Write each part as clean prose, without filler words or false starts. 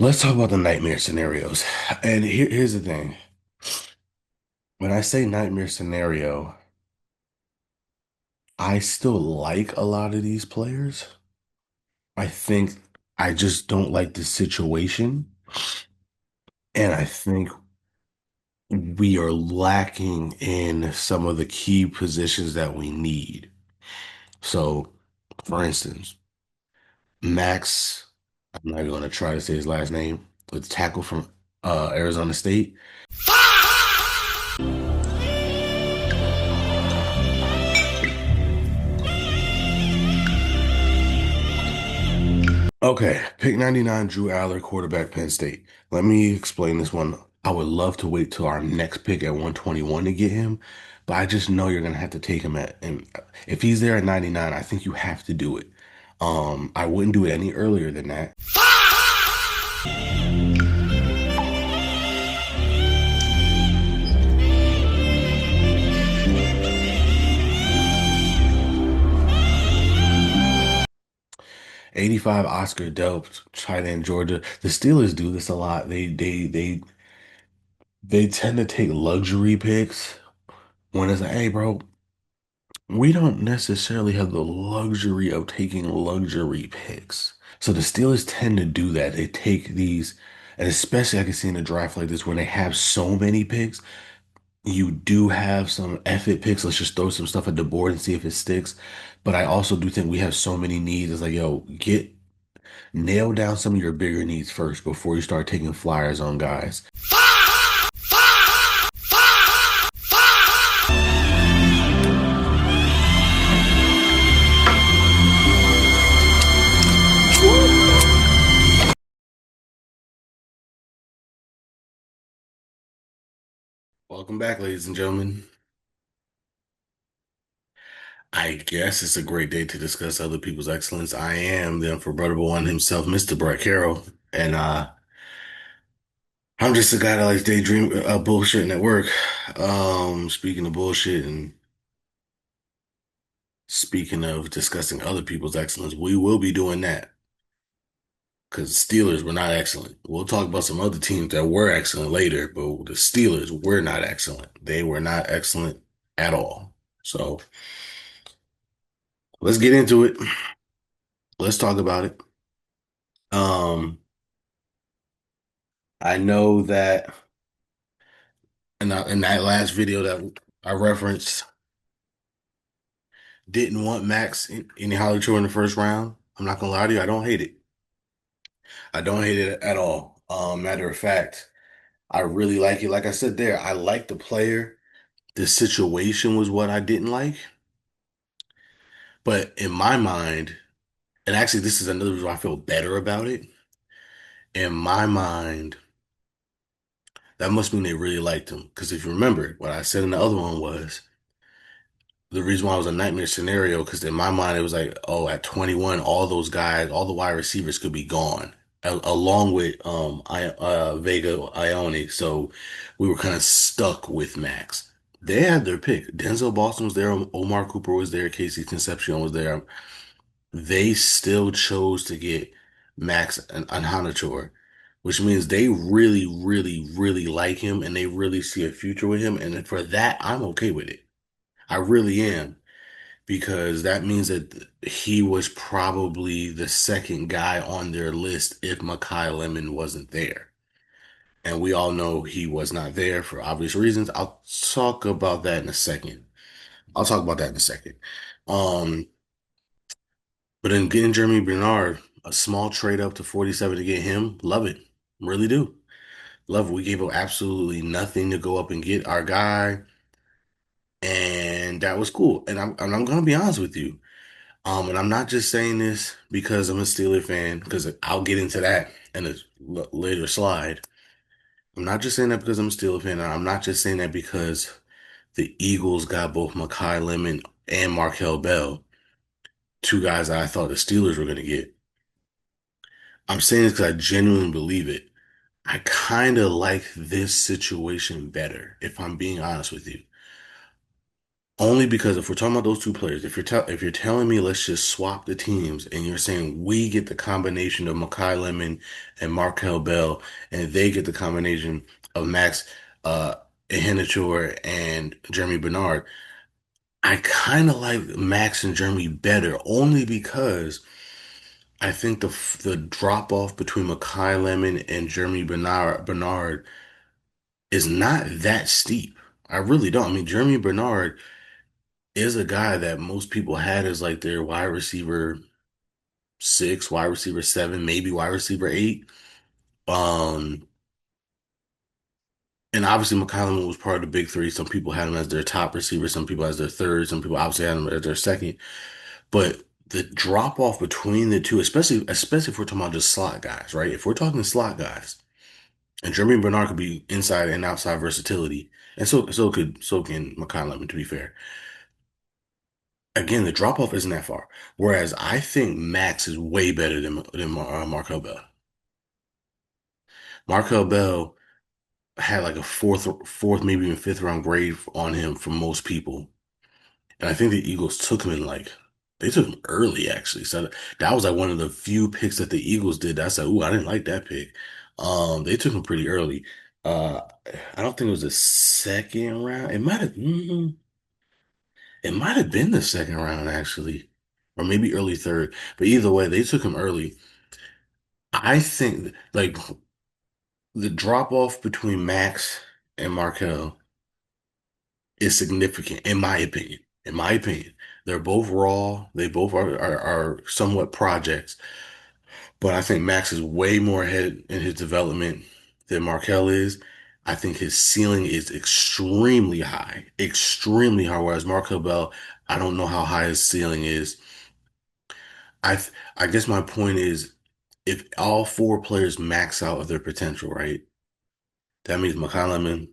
Let's talk about the nightmare scenarios. And here's the thing. When I say nightmare scenario, I still like a lot of these players. I think I just don't like the situation. And I think we are lacking in some of the key positions that we need. So, for instance, Max, I'm not going to try to say his last name, the tackle from Arizona State. Okay, pick 99, Drew Aller, quarterback, Penn State. Let me explain this one. I would love to wait till our next pick at 121 to get him, but I just know you're gonna have to take him at, and if he's there at 99, I think you have to do it. I wouldn't do it any earlier than that. 85 Oscar Delp, tight end Georgia. The Steelers do this a lot. They tend to take luxury picks when it's like, hey, bro, we don't necessarily have the luxury of taking luxury picks. So the Steelers tend to do that. They take these, and especially I can see in a draft like this where they have so many picks, you do have some effort picks. Let's just throw some stuff at the board and see if it sticks. But I also do think we have so many needs. It's like, yo, nail down some of your bigger needs first before you start taking flyers on guys. Welcome back, ladies and gentlemen. I guess it's a great day to discuss other people's excellence. I am the unforgettable one himself, Mr. Brett Carroll, and I'm just a guy that likes daydream bullshitting at work. Speaking of bullshit and speaking of discussing other people's excellence, we will be doing that because Steelers were not excellent. We'll talk about some other teams that were excellent later, but the Steelers were not excellent. They were not excellent at all. So let's get into it. Let's talk about it. Um, I know that in that last video that I referenced, didn't want Max in Holly Tour in the first round. I'm not gonna lie to you, I don't hate it. I don't hate it at all. Matter of fact, I really like it. Like I said there, I like the player. The situation was what I didn't like. But in my mind, and actually this is another reason why I feel better about it. In my mind, that must mean they really liked him. Because if you remember, what I said in the other one was the reason why it was a nightmare scenario, because in my mind it was like, oh, at 21, all those guys, all the wide receivers could be gone, along with Vega Ione. So we were kind of stuck with Max. They had their pick. Denzel Boston was there, Omar Cooper was there, Casey Concepcion was there. They still chose to get Max and Hanator, which means they really, really, really like him and they really see a future with him. And for that, I'm okay with it. I really am because that means that he was probably the second guy on their list if Makai Lemon wasn't there. And we all know he was not there for obvious reasons. I'll talk about that in a second. I'll talk about that in a second. Um, but in getting Jeremy Bernard, a small trade up to 47 to get him, love it. Really do. Love it. We gave up absolutely nothing to go up and get our guy. And that was cool. And I'm gonna be honest with you. And I'm not just saying this because I'm a Steeler fan, because I'll get into that in a later slide. I'm not just saying that because I'm a Steeler fan. And I'm not just saying that because the Eagles got both Makai Lemon and Markel Bell, two guys that I thought the Steelers were going to get. I'm saying this because I genuinely believe it. I kind of like this situation better, if I'm being honest with you. Only because if we're talking about those two players, if you're telling me let's just swap the teams, and you're saying we get the combination of Makai Lemon and Markel Bell, and they get the combination of Max uh Iheanacho and Jeremy Bernard, I kind of like Max and Jeremy better, only because I think the drop off between Makai Lemon and Jeremy Bernard is not that steep. I really don't. I mean, Jeremy Bernard is a guy that most people had as like their wide receiver six, wide receiver seven, maybe wide receiver eight. Um, and obviously McCollum was part of the big three. Some people had him as their top receiver, some people as their third, some people obviously had him as their second. But the drop off between the two, especially if we're talking about just slot guys, right? If we're talking slot guys, and Jeremy Bernard could be inside and outside versatility, and so can McCollum, to be fair. Again, the drop off isn't that far. Whereas I think Max is way better than Markel Bell. Markel Bell had like a fourth, maybe even fifth round grade on him for most people, and I think the Eagles took him in like they took him early actually. So that was like one of the few picks that the Eagles did. That I said, "Ooh, I didn't like that pick." They took him pretty early. Uh, I don't think it was the second round. It might have been the second round actually, or maybe early third. But either way, they took him early. I think like the drop off between Max and Markel is significant in my opinion. In my opinion, they're both raw. They both are somewhat projects, but I think Max is way more ahead in his development than Markel is. I think his ceiling is extremely high. Whereas Markel Bell, I don't know how high his ceiling is. I guess my point is, if all four players max out of their potential, right? That means Makai Lemon,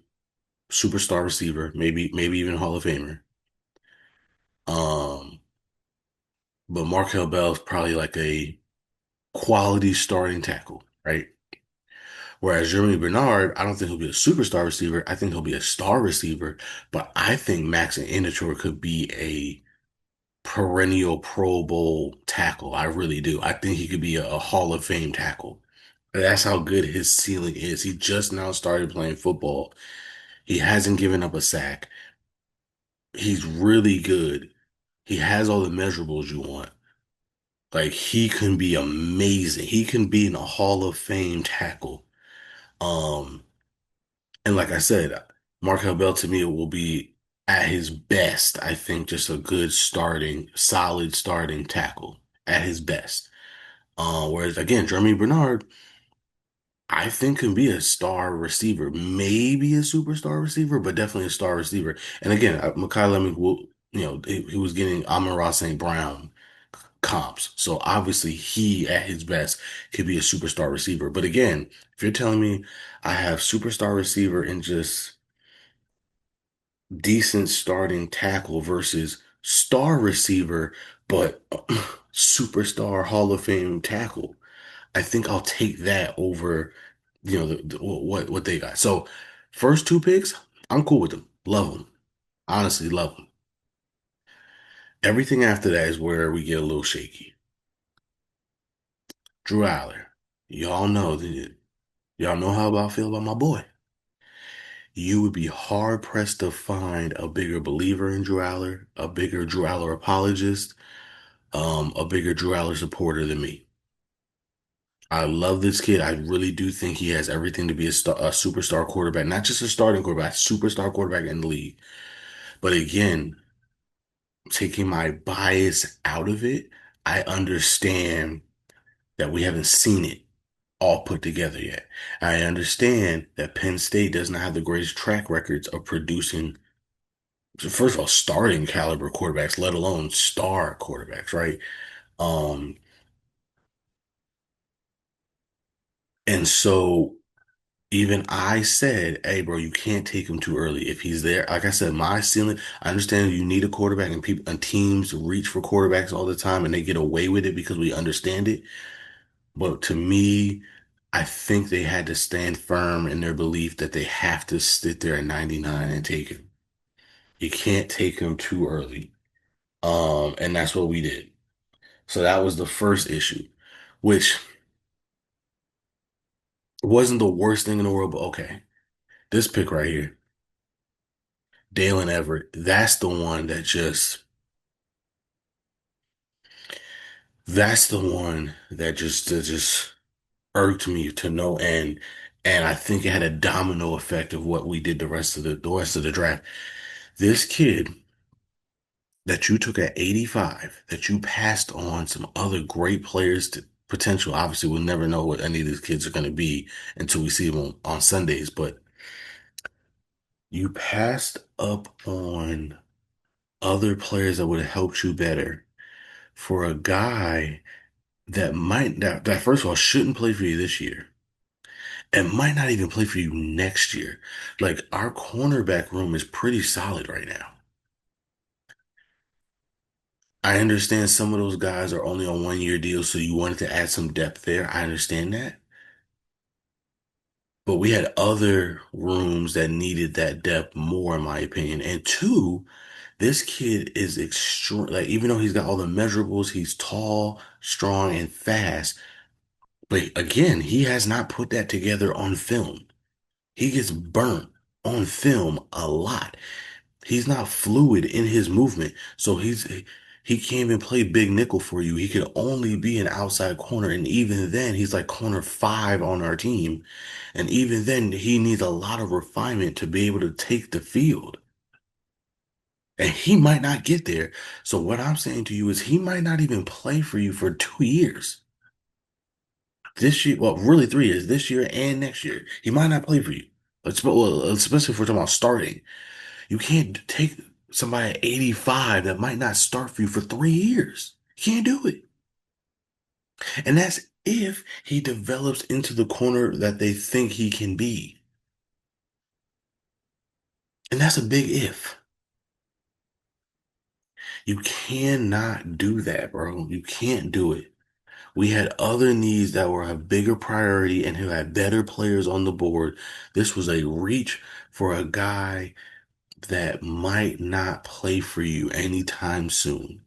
superstar receiver, maybe even Hall of Famer. Um, but Markel Bell is probably like a quality starting tackle, right? Whereas Jeremy Bernard, I don't think he'll be a superstar receiver. I think he'll be a star receiver. But I think Max and Iheanacho could be a perennial Pro Bowl tackle. I really do. I think he could be a Hall of Fame tackle. That's how good his ceiling is. He just now started playing football. He hasn't given up a sack. He's really good. He has all the measurables you want. Like he can be amazing. He can be in a Hall of Fame tackle. Um, and like I said, Markel Bell to me will be at his best. I think just a good solid starting tackle at his best. Whereas again, Jeremy Bernard, I think can be a star receiver, maybe a superstar receiver, but definitely a star receiver. And again, Makai Lemon will, he was getting Amon-Ra St. Brown comps. So obviously he at his best could be a superstar receiver. But again, if you're telling me I have superstar receiver and just decent starting tackle versus star receiver, but superstar Hall of Fame tackle, I think I'll take that over, what they got. So first two picks, I'm cool with them. Love them. Honestly, love them. Everything after that is where we get a little shaky. Drew Aller. Y'all know y'all know how I feel about my boy. You would be hard pressed to find a bigger believer in Drew Aller, a bigger Drew Aller apologist, a bigger Drew Aller supporter than me. I love this kid. I really do think he has everything to be a superstar quarterback, not just a starting quarterback, superstar quarterback in the league. But again, taking my bias out of it, I understand that we haven't seen it all put together yet. I understand that Penn State does not have the greatest track records of producing, first of all, starting caliber quarterbacks, let alone star quarterbacks, right? Um, and so even I said, hey, bro, you can't take him too early. If he's there, like I said, my ceiling, I understand you need a quarterback and people and teams reach for quarterbacks all the time and they get away with it because we understand it. But to me, I think they had to stand firm in their belief that they have to sit there at 99 and take him. You can't take him too early. And that's what we did. So that was the first issue, which wasn't the worst thing in the world, but okay. This pick right here, Dalen Everett, that's the one that's the one that just irked me to no end. And I think it had a domino effect of what we did the rest of the draft. This kid that you took at 85, that you passed on some other great players to potential. Obviously, we'll never know what any of these kids are going to be until we see them on Sundays, but you passed up on other players that would have helped you better for a guy that first of all shouldn't play for you this year and might not even play for you next year. Like our cornerback room is pretty solid right now. I understand some of those guys are only on 1 year deals, so you wanted to add some depth there. I understand that. But we had other rooms that needed that depth more, in my opinion. And two, this kid is extra, like, even though he's got all the measurables, he's tall, strong, and fast. But again, he has not put that together on film. He gets burnt on film a lot. He's not fluid in his movement. So he can't even play big nickel for you. He could only be an outside corner. And even then, he's like corner five on our team. And even then, he needs a lot of refinement to be able to take the field. And he might not get there. So what I'm saying to you is he might not even play for you for 2 years. This year, well, really 3 years, this year and next year. He might not play for you. Well, especially if we're talking about starting. You can't take somebody at 85 that might not start for you for 3 years. You can't do it. And that's if he develops into the corner that they think he can be. And that's a big if. You cannot do that, bro. You can't do it. We had other needs that were a bigger priority and who had better players on the board. This was a reach for a guy that might not play for you anytime soon.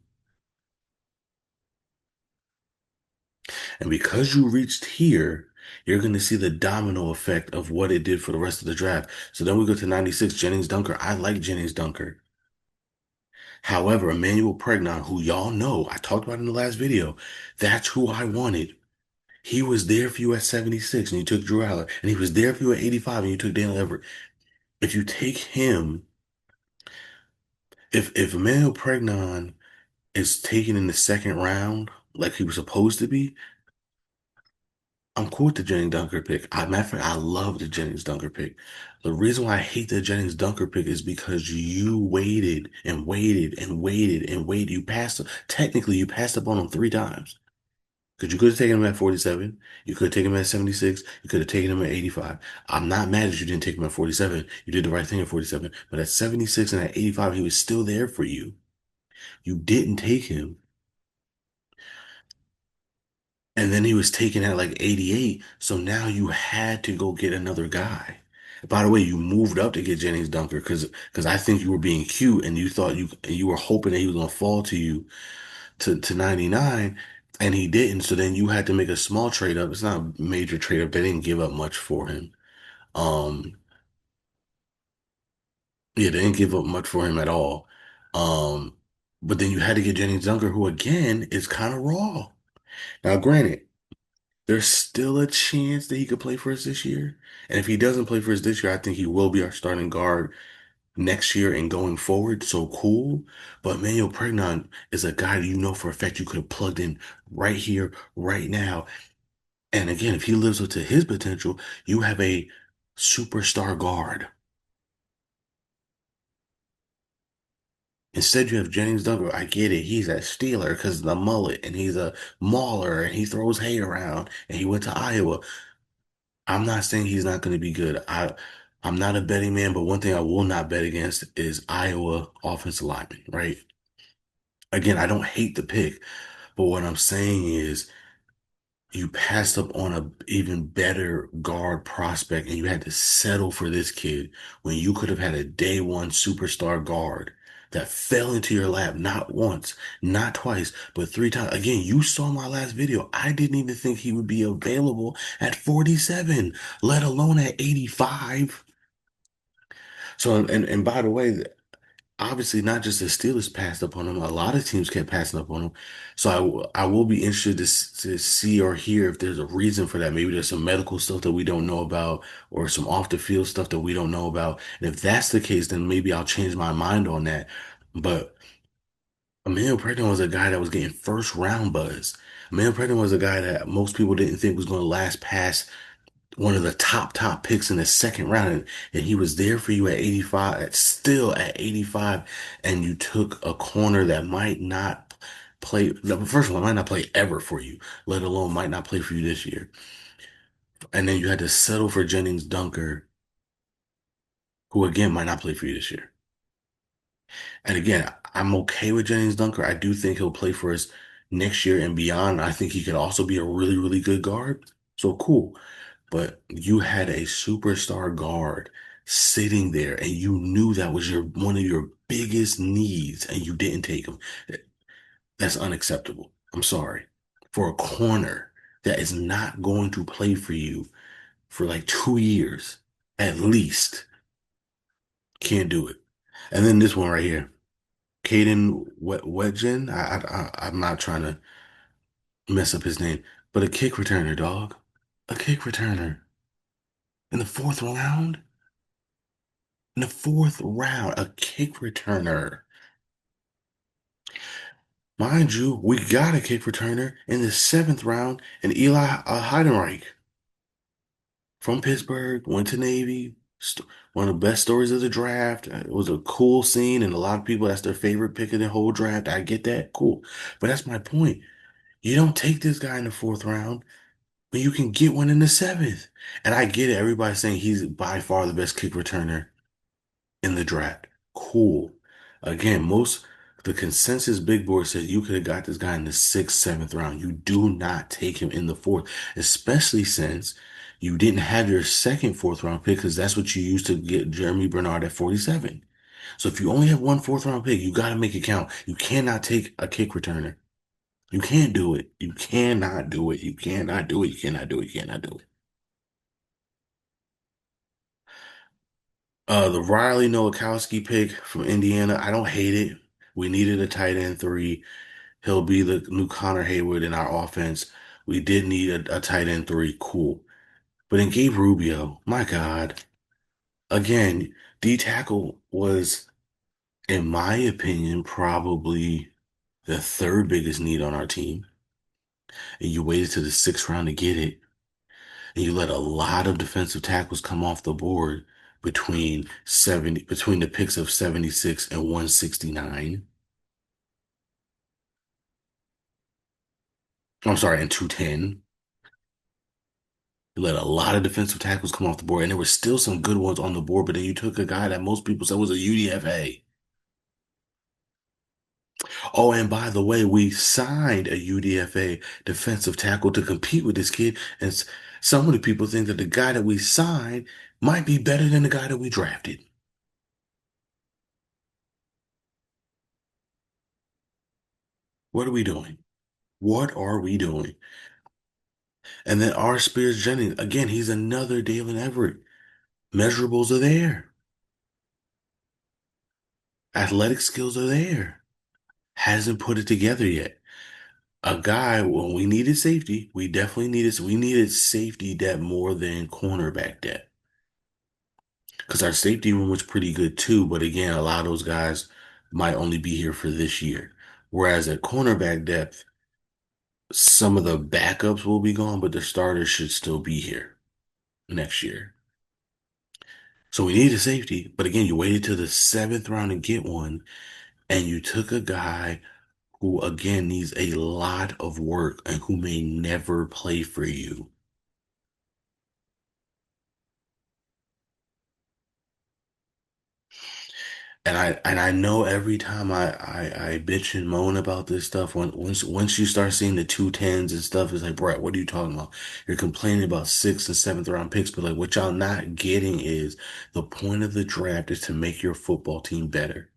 And because you reached here, you're going to see the domino effect of what it did for the rest of the draft. So then we go to 96, Jennings Dunker. I like Jennings Dunker. However, Emmanuel Pregnon, who y'all know, I talked about in the last video, that's who I wanted. He was there for you at 76 and you took Drew Aller, and he was there for you at 85 and you took Daniel Everett. If you take him, if Emmanuel Pregnon is taken in the second round, like he was supposed to be, I'm cool with the Jennings Dunker pick. Matter of fact, I love the Jennings Dunker pick. The reason why I hate the Jennings Dunker pick is because you waited and waited and waited and waited. Technically, you passed up on him 3 times. Because you could have taken him at 47. You could have taken him at 76. You could have taken him at 85. I'm not mad that you didn't take him at 47. You did the right thing at 47. But at 76 and at 85, he was still there for you. You didn't take him. And then he was taken at like 88. So now you had to go get another guy. By the way, you moved up to get Jennings Dunker because I think you were being cute and you were hoping that he was gonna fall to you to 99 and he didn't. So then you had to make a small trade up. It's not a major trade up. They didn't give up much for him. Um yeah, they didn't give up much for him at all. Um but then you had to get Jennings Dunker, who again is kind of raw. Now, granted, there's still a chance that he could play for us this year. And if he doesn't play for us this year, I think he will be our starting guard next year and going forward. So cool. But Manuel Pregnon is a guy that you know for a fact you could have plugged in right here, right now. And again, if he lives up to his potential, you have a superstar guard. Instead, you have Jennings Dunker. I get it. He's a Steeler because of the mullet, and he's a mauler, and he throws hay around, and he went to Iowa. I'm not saying he's not going to be good. I'm not a betting man, but one thing I will not bet against is Iowa offensive lineman, right? Again, I don't hate the pick, but what I'm saying is you passed up on a even better guard prospect and you had to settle for this kid when you could have had a day one superstar guard that fell into your lap not once, not twice, but three times. Again, you saw my last video. I didn't even think he would be available at 47, let alone at 85. So, and by the way, obviously not just the Steelers passed up on him. A lot of teams kept passing up on him. So I will be interested to see or hear if there's a reason for that. Maybe there's some medical stuff that we don't know about or some off the field stuff that we don't know about. And if that's the case, then maybe I'll change my mind on that. But Emmanuel Preston was a guy that was getting first round buzz. Emmanuel Preston was a guy that most people didn't think was going to last past one of the top picks in the second round, and he was there for you at 85, still at 85, and you took a corner that might not play. No, first of all, might not play ever for you, let alone might not play for you this year. And then you had to settle for Jennings Dunker, who again might not play for you this year. And again, I'm okay with Jennings Dunker. I do think he'll play for us next year and beyond. I think he could also be a really good guard. So cool. But you had a superstar guard sitting there and you knew that was your one of your biggest needs and you didn't take him. That's unacceptable. I'm sorry. For a corner that is not going to play for you for like 2 years at least, can't do it. And then this one right here, Caden Wetjen. I'm not trying to mess up his name, but a kick returner, dog. A kick returner in the fourth round. In the fourth round, a kick returner. Mind you, we got a kick returner in the seventh round, and Eli Heidenreich from Pittsburgh went to Navy. One of the best stories of the draft. It was a cool scene, and a lot of people, that's their favorite pick of the whole draft. I get that. Cool. But that's my point. You don't take this guy in the fourth round, but you can get one in the seventh. And I get it. Everybody's saying he's by far the best kick returner in the draft. Cool. Again, the consensus big board says you could have got this guy in the sixth, seventh round. You do not take him in the fourth, especially since you didn't have your second fourth round pick because that's what you used to get Jeremy Bernard at 47. So if you only have one fourth round pick, you got to make it count. You cannot take a kick returner. You can't do it. You cannot do it. You cannot do it. You cannot do it. You cannot do it. The Riley Nowakowski pick from Indiana, I don't hate it. We needed a tight end three. He'll be the new Connor Hayward in our offense. We did need a tight end three. Cool. But in Gabe Rubio, my God, again, D tackle was, in my opinion, probably the third biggest need on our team. And you waited to the sixth round to get it. And you let a lot of defensive tackles come off the board between the picks of 76 and 169. I'm sorry, and 210. You let a lot of defensive tackles come off the board, and there were still some good ones on the board, but then you took a guy that most people said was a UDFA. Oh, and by the way, we signed a UDFA defensive tackle to compete with this kid, and so many people think that the guy that we signed might be better than the guy that we drafted. What are we doing? What are we doing? And then R. Spears Jennings, again, he's another Dalen Everett. Measurables are there. Athletic skills are there. Hasn't put it together yet. A guy, when we needed safety, we needed safety depth more than cornerback depth. Because our safety room was pretty good too, but again, a lot of those guys might only be here for this year. Whereas at cornerback depth, some of the backups will be gone, but the starters should still be here next year. So we needed safety, but again, you waited till the seventh round to get one, and you took a guy who again needs a lot of work and who may never play for you. And I know every time I bitch and moan about this stuff, once you start seeing the 210s and stuff, it's like, Brett, what are you talking about? You're complaining about sixth and seventh round picks, but like what y'all not getting is the point of the draft is to make your football team better.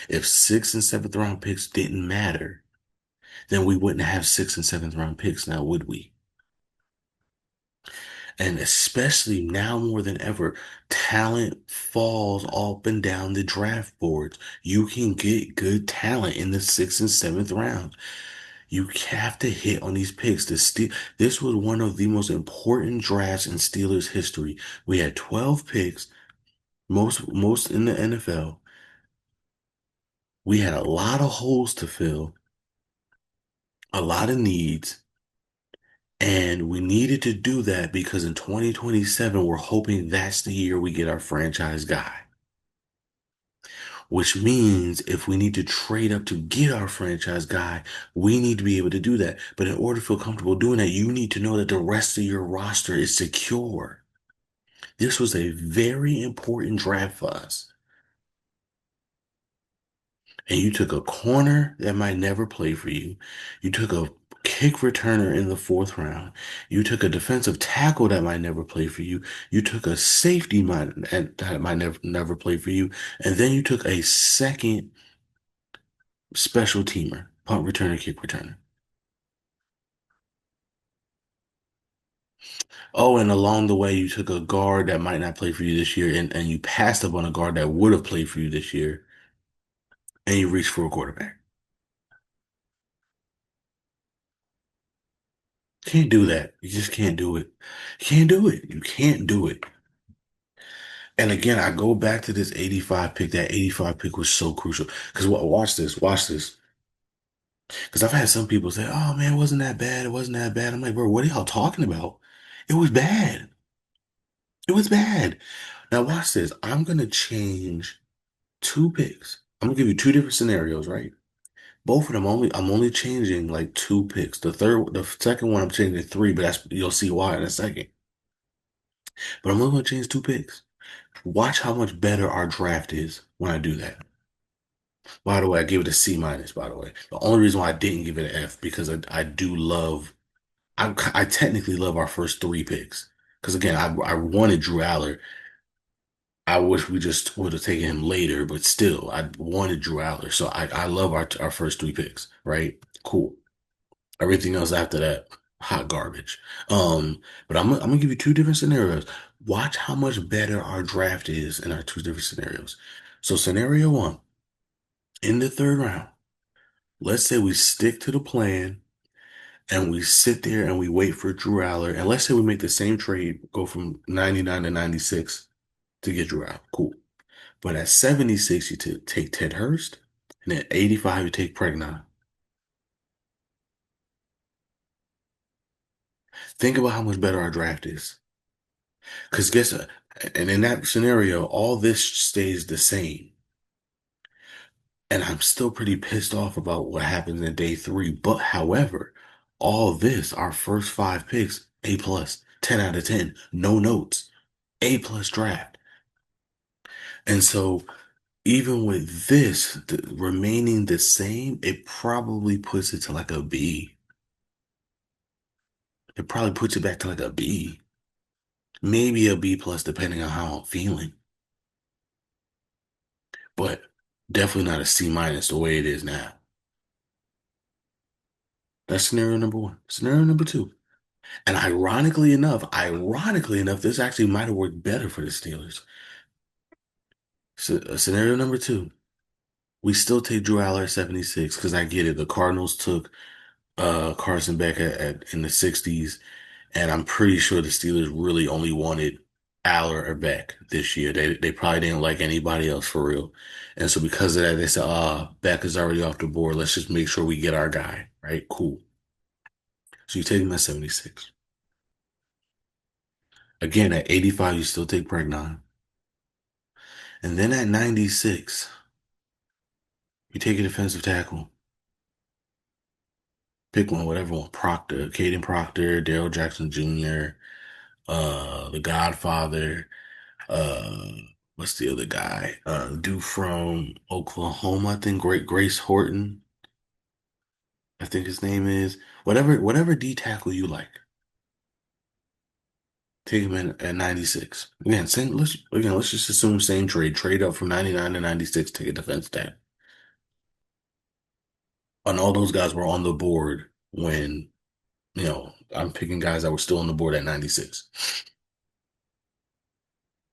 If sixth and seventh round picks didn't matter, then we wouldn't have sixth and seventh round picks now, would we? And especially now more than ever, talent falls up and down the draft boards. You can get good talent in the sixth and seventh round. You have to hit on these picks. This was one of the most important drafts in Steelers history. We had 12 picks, most in the NFL. We had a lot of holes to fill, a lot of needs, and we needed to do that because in 2027, we're hoping that's the year we get our franchise guy. Which means if we need to trade up to get our franchise guy, we need to be able to do that. But in order to feel comfortable doing that, you need to know that the rest of your roster is secure. This was a very important draft for us. And you took a corner that might never play for you. You took a kick returner in the fourth round. You took a defensive tackle that might never play for you. You took a safety that might never play for you. And then you took a second special teamer, punt returner, kick returner. Oh, and along the way, you took a guard that might not play for you this year, and you passed up on a guard that would have played for you this year, and you reached for a quarterback. Can't do that. You just can't do it. You can't do it. You can't do it. And again, I go back to this 85 pick. That 85 pick was so crucial. Because watch this, watch this. Because I've had some people say, oh man, it wasn't that bad. It wasn't that bad. I'm like, bro, what are y'all talking about? It was bad. It was bad. Now watch this. I'm gonna change two picks. I'm gonna give you two different scenarios, right? Both of them I'm only changing like two picks. The second one I'm changing three, but that's you'll see why in a second. But I'm only gonna change two picks. Watch how much better our draft is when I do that. By the way, I give it a C minus, by the way. The only reason why I didn't give it an F because I do love I technically love our first three picks. Because again, I wanted Drew Aller. I wish we just would have taken him later, but still, I wanted Drew Aller. So I love our first three picks, right? Cool. Everything else after that, hot garbage. But I'm gonna give you two different scenarios. Watch how much better our draft is in our two different scenarios. So scenario one, in the third round, let's say we stick to the plan and we sit there and we wait for Drew Aller, and let's say we make the same trade, go from 99 to 96 to get Drew Aller. Cool. But at 76, you take Ted Hurst, and at 85, you take Pregnon. Think about how much better our draft is. Because guess, and in that scenario, all this stays the same. And I'm still pretty pissed off about what happens in day three. But however, all this, our first five picks, A plus, 10 out of 10, no notes, A plus draft. And so even with this remaining the same, it probably puts it to like a B. It probably puts it back to like a B, maybe a B plus, depending on how I'm feeling, but definitely not a C minus the way it is now. That's scenario number one. Scenario number two. And ironically enough, this actually might have worked better for the Steelers. So, scenario number two, we still take Drew Aller at 76 because I get it. The Cardinals took Carson Beck in the 60s, and I'm pretty sure the Steelers really only wanted Aller or Beck this year. They probably didn't like anybody else for real. And so because of that, they said, Beck is already off the board. Let's just make sure we get our guy, right? Cool. So you take him at 76. Again, at 85, you still take Pregnon. And then at 96, you take a defensive tackle. Pick one, whatever one. Proctor, Caden Proctor, Daryl Jackson Jr., The Godfather, uh, what's the other guy? Dude from Oklahoma, I think Grace Horton, I think his name is. Whatever D tackle you like. Take him in at 96. Let's just assume same trade. Trade up from 99 to 96, take a defense tag. And all those guys were on the board when, I'm picking guys that were still on the board at 96.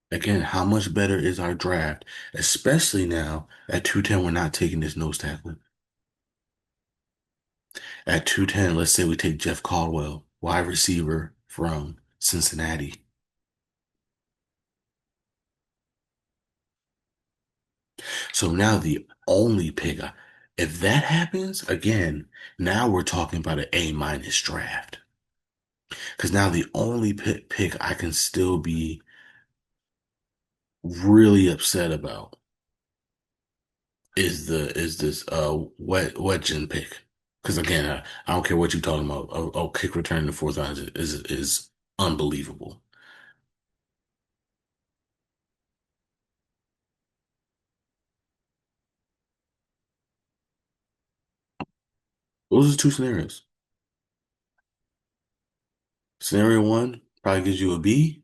Again, how much better is our draft? Especially now at 210, we're not taking this nose tackle. At 210, let's say we take Jeff Caldwell, wide receiver from Cincinnati. So now the only pick, if that happens, again, now we're talking about an A minus draft. Because now the only pick I can still be really upset about is this wet pick. Because again, I don't care what you're talking about. Kick return in the fourth round is unbelievable. Those are two scenarios. Scenario one probably gives you a B.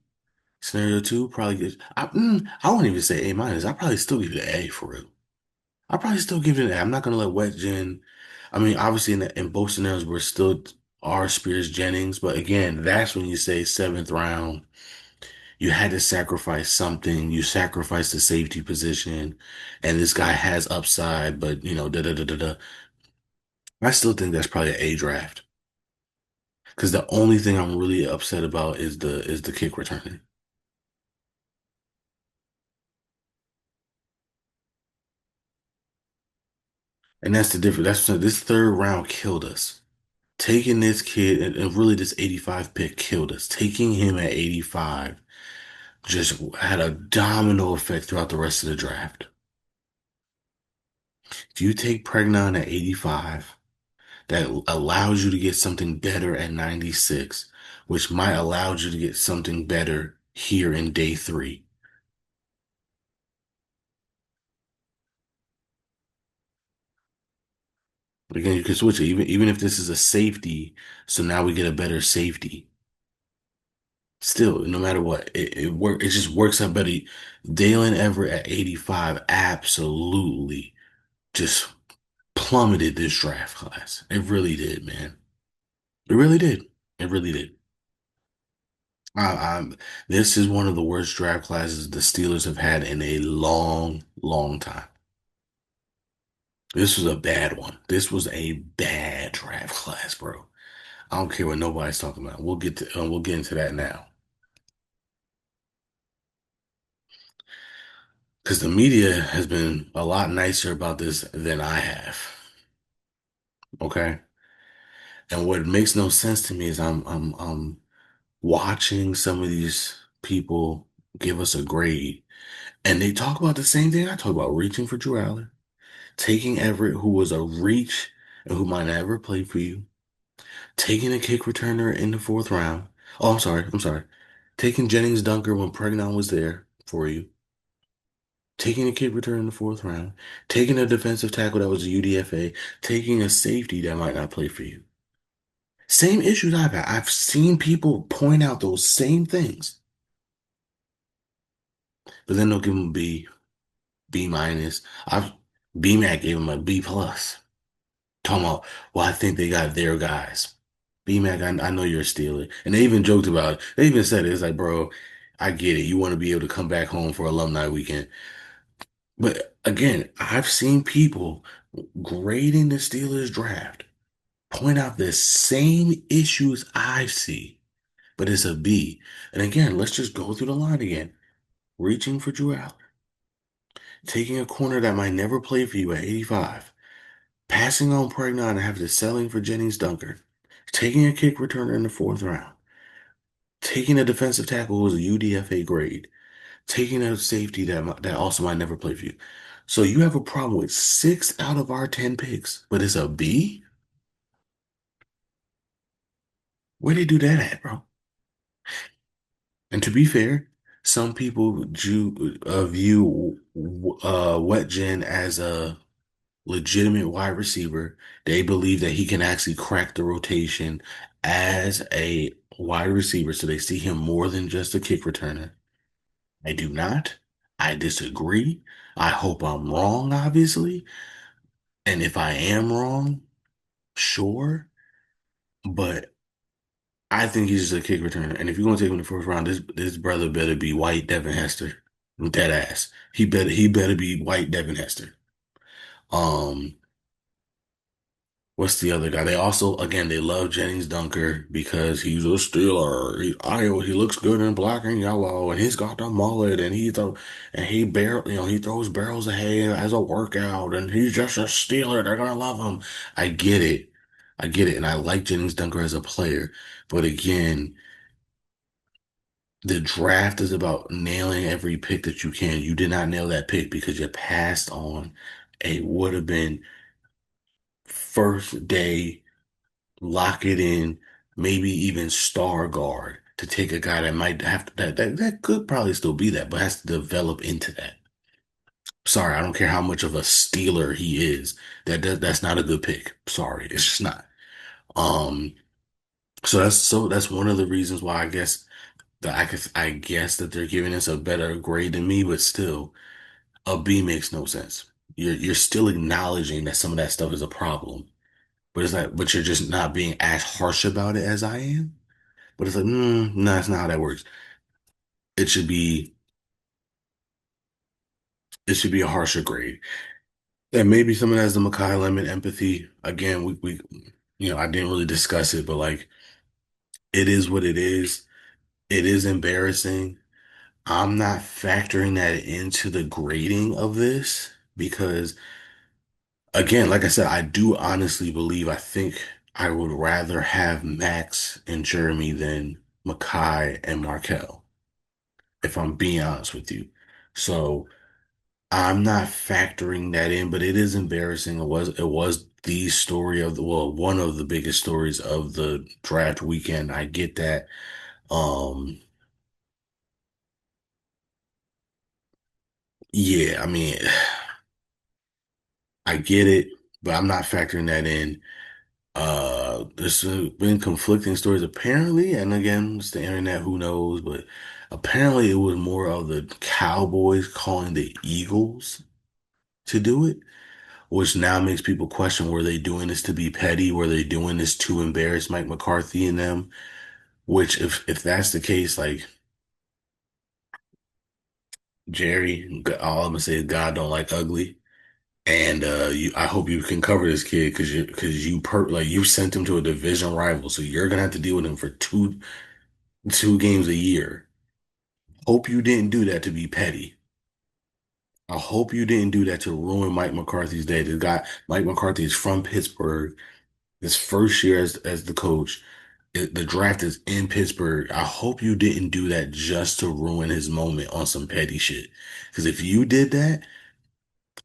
Scenario two probably gives I wouldn't even say A minus. I probably still give it an A for real. I probably still give it an A. I'm not gonna let I mean, obviously in both scenarios we're still are Spears Jennings, but again, that's when you say seventh round. You had to sacrifice something. You sacrificed the safety position, and this guy has upside, but da da da da da. I still think that's probably an A draft because the only thing I'm really upset about is the kick returning, and that's the difference. This third round killed us. Taking this kid and really this 85 pick killed us. Taking him at 85 just had a domino effect throughout the rest of the draft. If you take Pregnon at 85, that allows you to get something better at 96, which might allow you to get something better here in day three. But again, you can switch it, even if this is a safety, so now we get a better safety. Still, no matter what, it just works out better. Dalen Everett at 85 absolutely just plummeted this draft class. It really did, man. It really did. It really did. This is one of the worst draft classes the Steelers have had in a long, long time. This was a bad one. This was a bad draft class, bro. I don't care what nobody's talking about. We'll get into that now because the media has been a lot nicer about this than I have. Okay, and what makes no sense to me is I'm watching some of these people give us a grade, and they talk about the same thing I talk about: reaching for Drew Allen, taking Everett, who was a reach and who might never play for you, taking a kick returner in the fourth round. Oh, I'm sorry. Taking Jennings Dunker when Pregnon was there for you, taking a kick return in the fourth round, taking a defensive tackle that was a UDFA, taking a safety that might not play for you. Same issues I've had. I've seen people point out those same things, but then they'll give them B minus. I've BMAC gave them a B plus. Talking about, well, I think they got their guys. BMAC, I know you're a Steeler. And they even joked about it. They even said it. It's like, bro, I get it. You want to be able to come back home for alumni weekend. But again, I've seen people grading the Steelers draft point out the same issues I see, but it's a B. And again, let's just go through the line again. Reaching for Drew Allen, taking a corner that might never play for you at 85, passing on Pregnon and having to selling for Jennings Dunker, taking a kick returner in the fourth round, taking a defensive tackle who was a UDFA grade, taking a safety that also might never play for you. So you have a problem with 6 out of our 10 picks, but it's a B? Where they do that at, bro? And to be fair, Some people view Wetjen as a legitimate wide receiver. They believe that he can actually crack the rotation as a wide receiver, so they see him more than just a kick returner. I do not. I disagree. I hope I'm wrong, obviously. And if I am wrong, sure. But I think he's just a kick returner. And if you're gonna take him in the first round, this brother better be white Devin Hester. Dead ass. He better be white Devin Hester. Um, what's the other guy? They also, again, they love Jennings Dunker because he's a Steeler. He looks good in black and yellow, and he's got the mullet, and he throws barrels of hay as a workout, and he's just a Steeler. They're gonna love him. I get it, I get it, and I like Jennings Dunker as a player, but again, the draft is about nailing every pick that you can. You did not nail that pick because you passed on a would have been first day lock it in, maybe even star guard to take a guy that might have to, that could probably still be that, but has to develop into that. Sorry, I don't care how much of a stealer he is. That's not a good pick. Sorry, it's just not. Um, so that's one of the reasons why I guess that they're giving us a better grade than me, but still, a B makes no sense. You're still acknowledging that some of that stuff is a problem, but you're just not being as harsh about it as I am. But it's like, no, that's not how that works. It should be it should be a harsher grade. And maybe someone has the Makai Lemon empathy. Again, I didn't really discuss it, but like it is what it is. It is embarrassing. I'm not factoring that into the grading of this because again, like I said, I do honestly believe I think I would rather have Max and Jeremy than Makai and Markel, if I'm being honest with you. So I'm not factoring that in, but it is embarrassing. It was the story of one of the biggest stories of the draft weekend. I get that. Um, yeah, I mean, I get it, but I'm not factoring that in. There's been conflicting stories apparently, and again, it's the internet, who knows, but apparently it was more of the Cowboys calling the Eagles to do it, which now makes people question, were they doing this to be petty? Were they doing this to embarrass Mike McCarthy and them? Which, if that's the case, like Jerry, all I'm gonna say is God don't like ugly. And I hope you can cover this kid because you sent him to a division rival, so you're gonna have to deal with him for two games a year. Hope you didn't do that to be petty. I hope you didn't do that to ruin Mike McCarthy's day. Mike McCarthy is from Pittsburgh. His first year as the coach. The draft is in Pittsburgh. I hope you didn't do that just to ruin his moment on some petty shit. Because if you did that,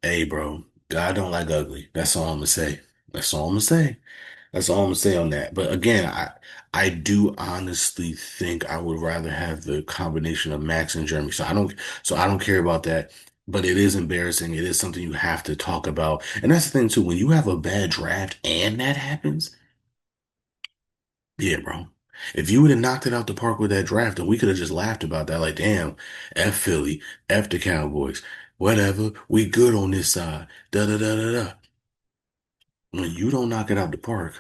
hey, bro, God don't like ugly. That's all I'm gonna say. That's all I'm gonna say. That's all I'm gonna say on that. But again, I do honestly think I would rather have the combination of Max and Jeremy. So I don't care about that. But it is embarrassing. It is something you have to talk about. And that's the thing too. When you have a bad draft and that happens, yeah, bro. If you would have knocked it out the park with that draft, then we could have just laughed about that. Like, damn, F Philly, F the Cowboys, whatever. We good on this side. Da da da da da. When you don't knock it out the park,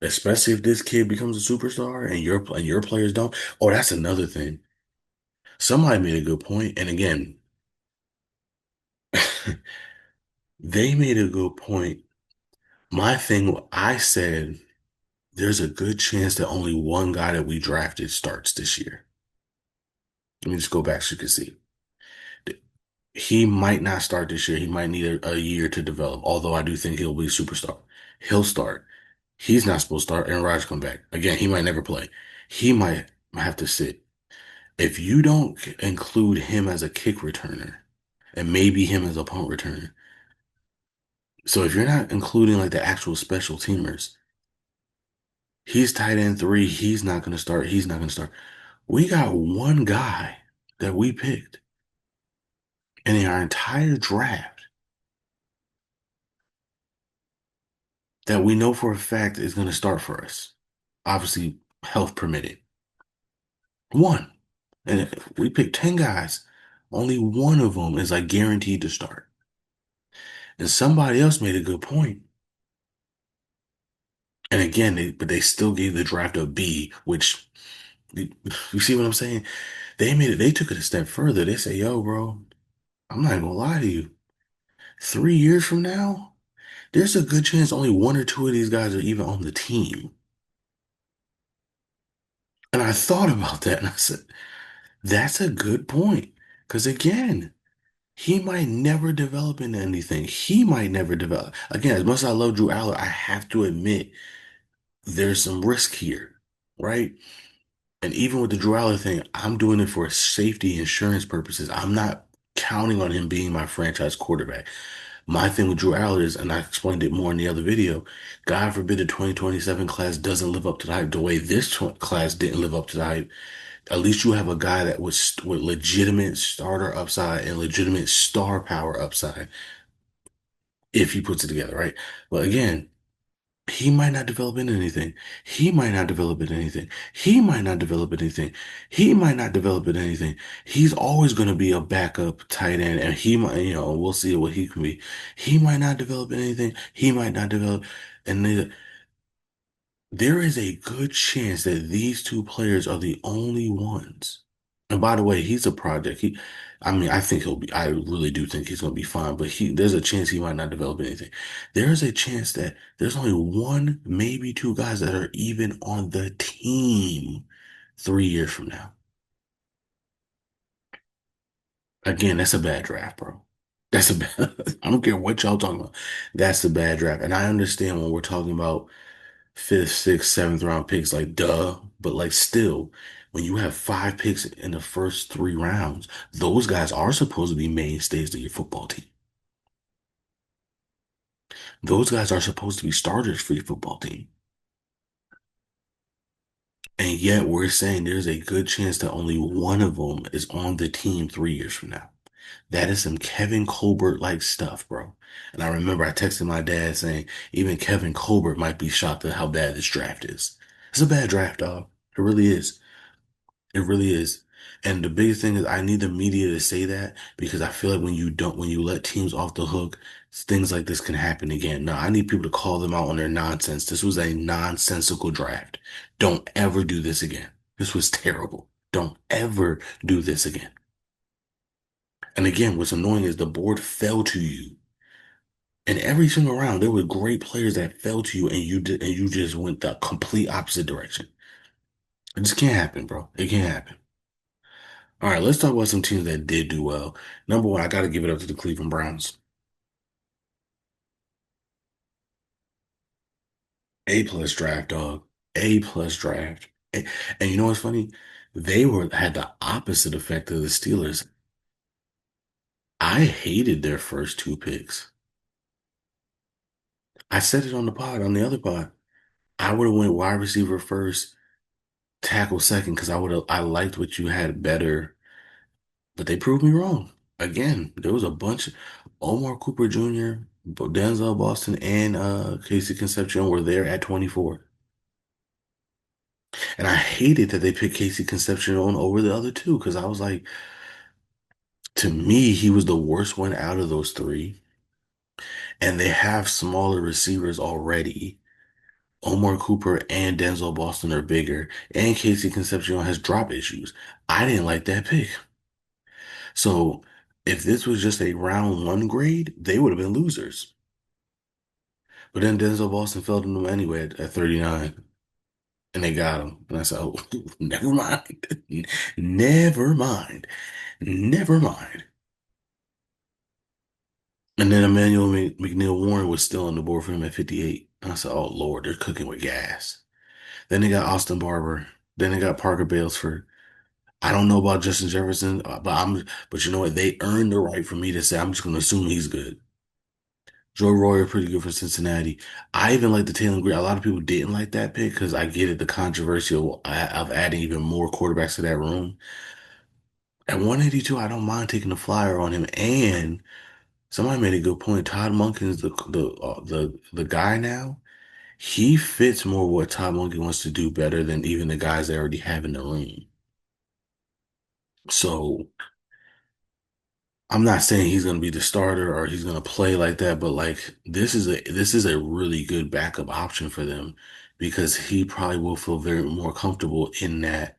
especially if this kid becomes a superstar and your players don't. Oh, that's another thing. Somebody made a good point, and again, they made a good point. My thing, I said, there's a good chance that only one guy that we drafted starts this year. Let me just go back so you can see. He might not start this year. He might need a year to develop, although I do think he'll be a superstar. He'll start. He's not supposed to start. Aaron Rodgers come back. Again, he might never play. He might have to sit. If you don't include him as a kick returner and maybe him as a punt returner, so if you're not including like the actual special teamers, he's tight end three. He's not going to start. He's not going to start. We got one guy. that we picked in our entire draft that we know for a fact is going to start for us. Obviously, health permitting. One. And we picked 10 guys. Only one of them is like guaranteed to start. And somebody else made a good point. And again, but they still gave the draft a B, which you see what I'm saying? They took it a step further. They say, yo, bro, I'm not gonna lie to you. 3 years from now, there's a good chance only one or two of these guys are even on the team. And I thought about that and I said, that's a good point. Because again, he might never develop into anything. He might never develop. Again, as much as I love Drew Aller, I have to admit there's some risk here, right? And even with the Drew Aller thing, I'm doing it for safety insurance purposes. I'm not counting on him being my franchise quarterback. My thing with Drew Aller is, and I explained it more in the other video, God forbid the 2027 class doesn't live up to the hype the way this class didn't live up to the hype. At least you have a guy that was with legitimate starter upside and legitimate star power upside if he puts it together, right? But again, he might not develop into anything. He might not develop into anything. He might not develop into anything. He might not develop into anything. He's always going to be a backup tight end, and he might, we'll see what he can be. He might not develop into anything. He might not develop, and there is a good chance that these two players are the only ones. And by the way, he's a project. I mean, I really do think he's going to be fine, but there's a chance he might not develop anything. There's a chance that there's only one, maybe two guys that are even on the team 3 years from now. Again, that's a bad draft, bro. That's a bad, I don't care what y'all talking about. That's a bad draft. And I understand when we're talking about fifth, sixth, seventh round picks, like duh. But like still, when you have five picks in the first 3 rounds, those guys are supposed to be mainstays of your football team. Those guys are supposed to be starters for your football team. And yet we're saying there's a good chance that only one of them is on the team 3 years from now. That is some Kevin Colbert like stuff, bro. And I remember I texted my dad saying even Kevin Colbert might be shocked at how bad this draft is. It's a bad draft, dog. It really is. It really is. And the biggest thing is I need the media to say that because I feel like when you let teams off the hook, things like this can happen again. No, I need people to call them out on their nonsense. This was a nonsensical draft. Don't ever do this again. This was terrible. Don't ever do this again. And again, what's annoying is the board fell to you. And every single round, there were great players that fell to you and you just went the complete opposite direction. It just can't happen, bro. It can't happen. All right, let's talk about some teams that did do well. Number one, I got to give it up to the Cleveland Browns. A plus draft, dog. A plus draft. And you know what's funny? They had the opposite effect of the Steelers. I hated their first two picks. I said it on the pod, on the other pod. I would have went wide receiver first, tackle second, because I liked what you had better, but they proved me wrong. Again, there was a bunch. Omar Cooper Jr., Denzel Boston, and Casey Concepcion were there at 24. And I hated that they picked Casey Concepcion over the other two because I was like, to me, he was the worst one out of those three. And they have smaller receivers already. Omar Cooper and Denzel Boston are bigger, and Casey Concepcion has drop issues. I didn't like that pick. So if this was just a round one grade, they would have been losers. But then Denzel Boston fell to them anyway at 39, and they got him. And I said, oh, never mind. Never mind. Never mind. And then Emmanuel McNeil Warren was still on the board for him at 58. And I said, oh, Lord, they're cooking with gas. Then they got Austin Barber. Then they got Parker Balesford. I don't know about Justin Jefferson, but you know what? They earned the right for me to say I'm just going to assume he's good. Joe Royer pretty good for Cincinnati. I even like the Taylor Green. A lot of people didn't like that pick because I get it, the controversy of adding even more quarterbacks to that room. At 182, I don't mind taking a flyer on him. And somebody made a good point. Todd Monken's the guy now. He fits more what Todd Monken wants to do better than even the guys they already have in the room. So I'm not saying he's going to be the starter or he's going to play like that, but like this is a really good backup option for them because he probably will feel very more comfortable in that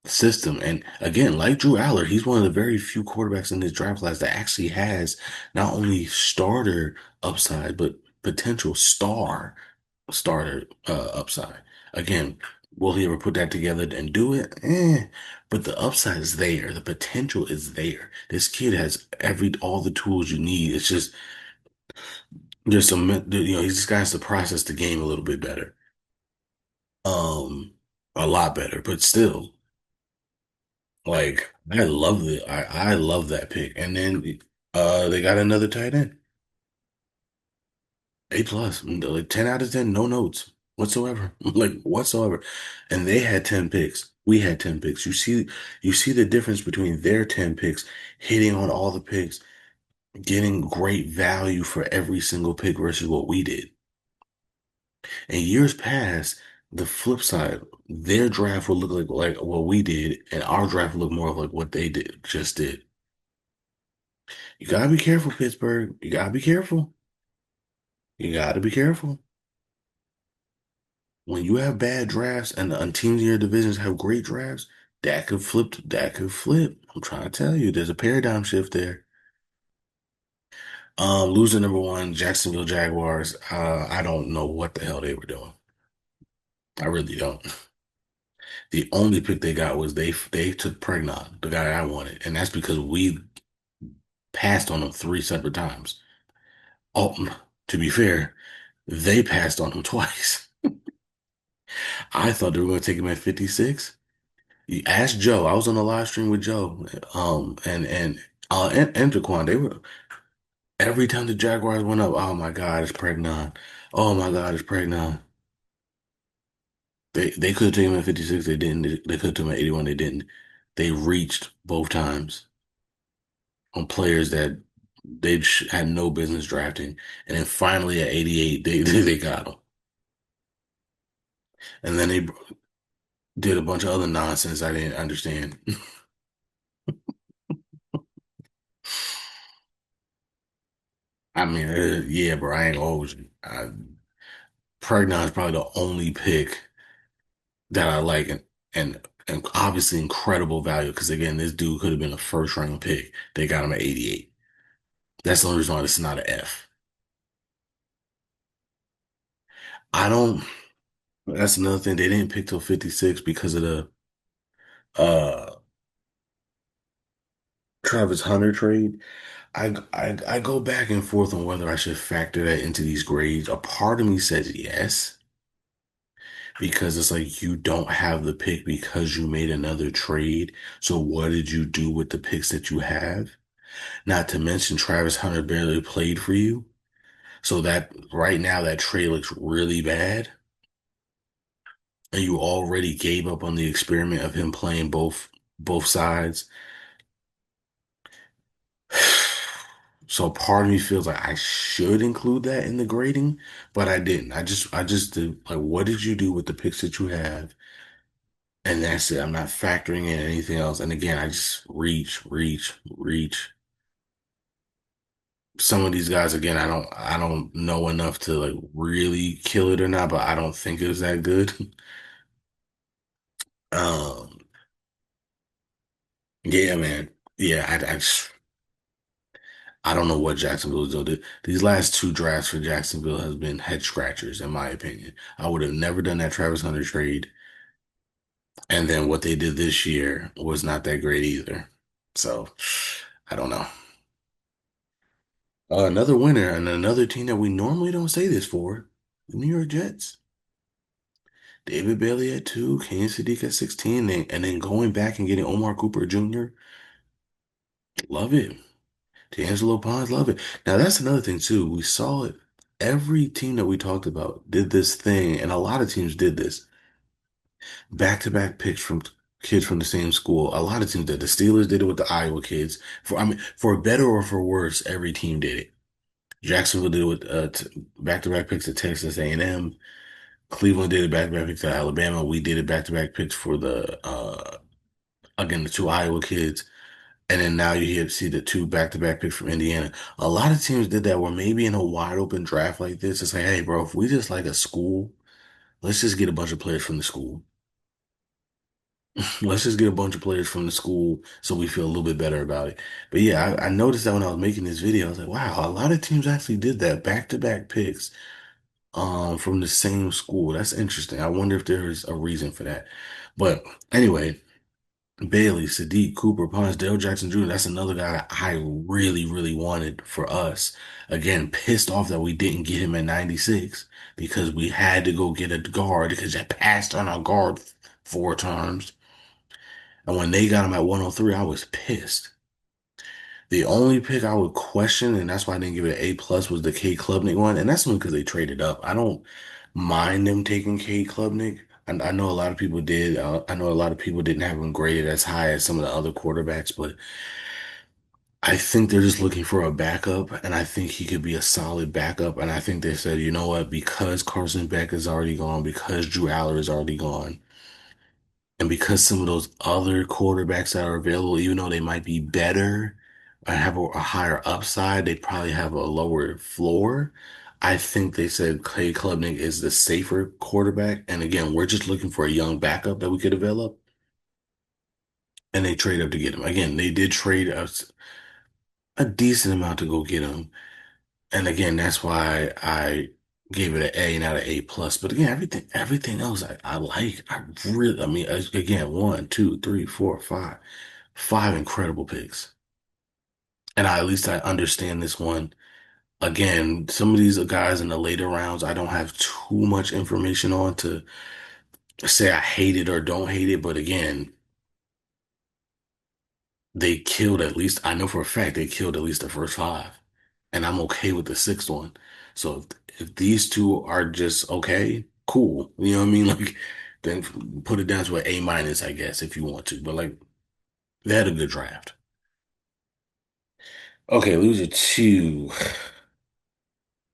system. And again, like Drew Aller, he's one of the very few quarterbacks in this draft class that actually has not only starter upside, but potential starter upside. Again, will he ever put that together and do it? But the upside is there. The potential is there. This kid has all the tools you need. It's just some, he just got to process the game a little bit better. Um, a lot better, but still, like I love that pick. And then they got another tight end. A plus, like 10 out of 10, no notes whatsoever, like whatsoever. And they had 10 picks. We had 10 picks. You see the difference between their 10 picks, hitting on all the picks, getting great value for every single pick versus what we did. In years past, the flip side, their draft would look like what we did, and our draft would look more of like what they just did. You gotta be careful, Pittsburgh. You gotta be careful. You gotta be careful. When you have bad drafts and teams in your divisions have great drafts, that could flip. That could flip. I'm trying to tell you, there's a paradigm shift there. Losing number one, Jacksonville Jaguars. I don't know what the hell they were doing. I really don't. The only pick they got was they took Pregnon, the guy I wanted, and that's because we passed on him three separate times. Oh, to be fair, they passed on him twice. I thought they were going to take him at 56. You ask Joe. I was on the live stream with Joe, and Daquan. They were every time the Jaguars went up. Oh my God, it's pregnant. Oh my God, it's pregnant. They could have taken him at 56. They didn't. They could have taken him at 81. They didn't. They reached both times on players that they had no business drafting, and then finally at 88, they got him. And then they did a bunch of other nonsense I didn't understand. I mean, yeah, bro, I ain't gonna hold you. Pregnon is probably the only pick that I like and obviously incredible value because again, this dude could have been a first round pick. They got him at 88. That's the only reason why this is not an F. I don't That's another thing. They didn't pick till 56 because of the uh Travis Hunter trade. I go back and forth on whether I should factor that into these grades. A part of me says yes, because it's like you don't have the pick because you made another trade. So what did you do with the picks that you have? Not to mention Travis Hunter barely played for you. So that right now that trade looks really bad. And you already gave up on the experiment of him playing both sides. So part of me feels like I should include that in the grading, but I didn't. I just did like what did you do with the picks that you have? And that's it. I'm not factoring in anything else. And again, I just reach. Some of these guys, again, I don't know enough to like really kill it or not, but I don't think it was that good. Um, yeah, man. Yeah, I don't know what Jacksonville is doing. These last two drafts for Jacksonville has been head scratchers, in my opinion. I would have never done that Travis Hunter trade. And then what they did this year was not that great either. So I don't know. Another winner and another team that we normally don't say this for, the New York Jets. David Bailey at 2, Kansas City at 16, and then going back and getting Omar Cooper Jr. Love it. D'Angelo Pons, love it. Now that's another thing too. We saw it. Every team that we talked about did this thing, and a lot of teams did this. Back-to-back picks from kids from the same school. A lot of teams did. The Steelers did it with the Iowa kids. For better or for worse, every team did it. Jacksonville did it with back-to-back picks at Texas A&M. Cleveland did it back-to-back picks at Alabama. We did it back-to-back picks for the again the two Iowa kids. And then now see the two back-to-back picks from Indiana. A lot of teams did that where maybe in a wide open draft like this, it's like, hey, bro, if we just like a school, let's just get a bunch of players from the school. Let's just get a bunch of players from the school so we feel a little bit better about it. But yeah, I noticed that when I was making this video, I was like, wow, a lot of teams actually did that back-to-back picks from the same school. That's interesting. I wonder if there is a reason for that. But anyway, Bailey, Sadiq, Cooper, Punch, Dale Jackson Jr. That's another guy that I really, really wanted for us. Again, pissed off that we didn't get him at 96 because we had to go get a guard because I passed on our guard four times. And when they got him at 103, I was pissed. The only pick I would question, and that's why I didn't give it an A plus, was the K Klubnik one, and that's only because they traded up. I don't mind them taking K Klubnik. I know a lot of people did. I know a lot of people didn't have him graded as high as some of the other quarterbacks, but I think they're just looking for a backup, and I think he could be a solid backup. And I think they said, you know what, because Carson Beck is already gone, because Drew Aller is already gone, and because some of those other quarterbacks that are available, even though they might be better and have a higher upside, they probably have a lower floor. I think they said Clay Klubnik is the safer quarterback. And again, we're just looking for a young backup that we could develop. And they trade up to get him. Again, they did trade us a decent amount to go get him. And again, that's why I gave it an A, not an A plus. But again, everything else I like. I mean, again, one, two, three, four, five incredible picks. And at least I understand this one. Again, some of these guys in the later rounds, I don't have too much information on to say I hate it or don't hate it. But again, they killed at least, I know for a fact they killed at least the first five. And I'm okay with the sixth one. So if these two are just okay, cool. You know what I mean? Like, then put it down to an A minus, I guess, if you want to. But like, they had a good draft. Okay, loser two.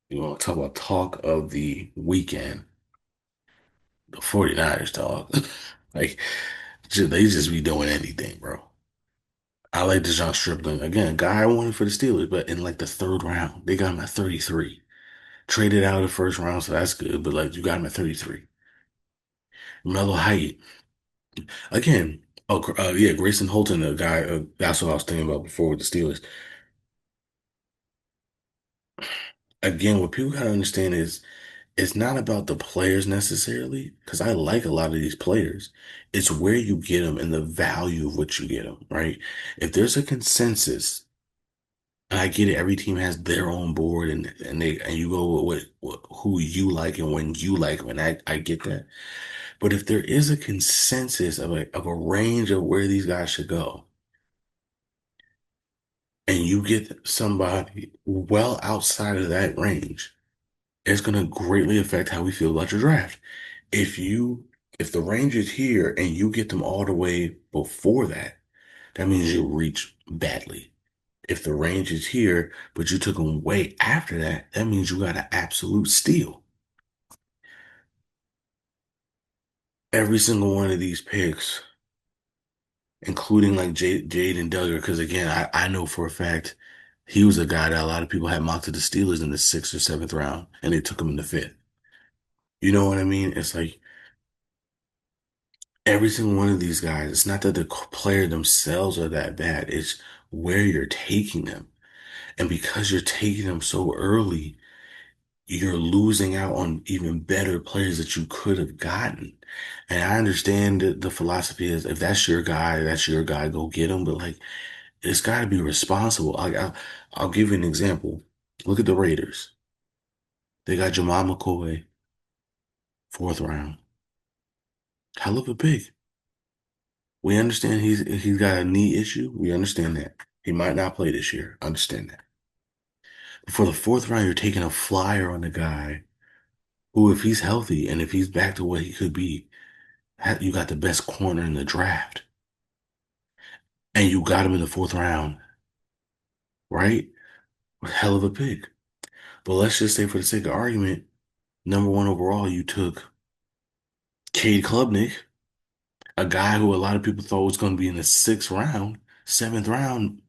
You want to talk about talk of the weekend? The 49ers talk. Like, they just be doing anything, bro. I like DeJon Stripling. Again, guy I wanted for the Steelers, but in like the third round, they got him at 33. Traded out of the first round, so that's good. But like, you got him at 33. Mellow height. Again, yeah, Grayson Holton, the guy, that's what I was thinking about before with the Steelers. Again, what people gotta understand is it's not about the players necessarily, because I like a lot of these players. It's where you get them and the value of what you get them, right? If there's a consensus, and I get it, every team has their own board and you go with who you like and when you like them, and I get that. But if there is a consensus of a range of where these guys should go, and you get somebody well outside of that range, it's going to greatly affect how we feel about your draft. If you, if the range is here and you get them all the way before that, that means you'll reach badly. If the range is here, but you took them way after that, that means you got an absolute steal. Every single one of these picks, including like Jade and Duggar, because again, I know for a fact he was a guy that a lot of people had mocked to the Steelers in the sixth or seventh round, and they took him in the fifth. You know what I mean? It's like every single one of these guys, it's not that the player themselves are that bad, it's where you're taking them. And because you're taking them so early, you're losing out on even better players that you could have gotten. And I understand that the philosophy is if that's your guy, go get him. But like, it's got to be responsible. I'll give you an example. Look at the Raiders. They got Jamal McCoy, fourth round. Hell of a pick. We understand he's got a knee issue. We understand that. He might not play this year. Understand that. But for the fourth round, you're taking a flyer on the guy who, if he's healthy and if he's back to what he could be, You got the best corner in the draft, and you got him in the fourth round, right? Hell of a pick. But let's just say, for the sake of argument, number one overall, you took Cade Klubnik, a guy who a lot of people thought was going to be in the sixth round, seventh round.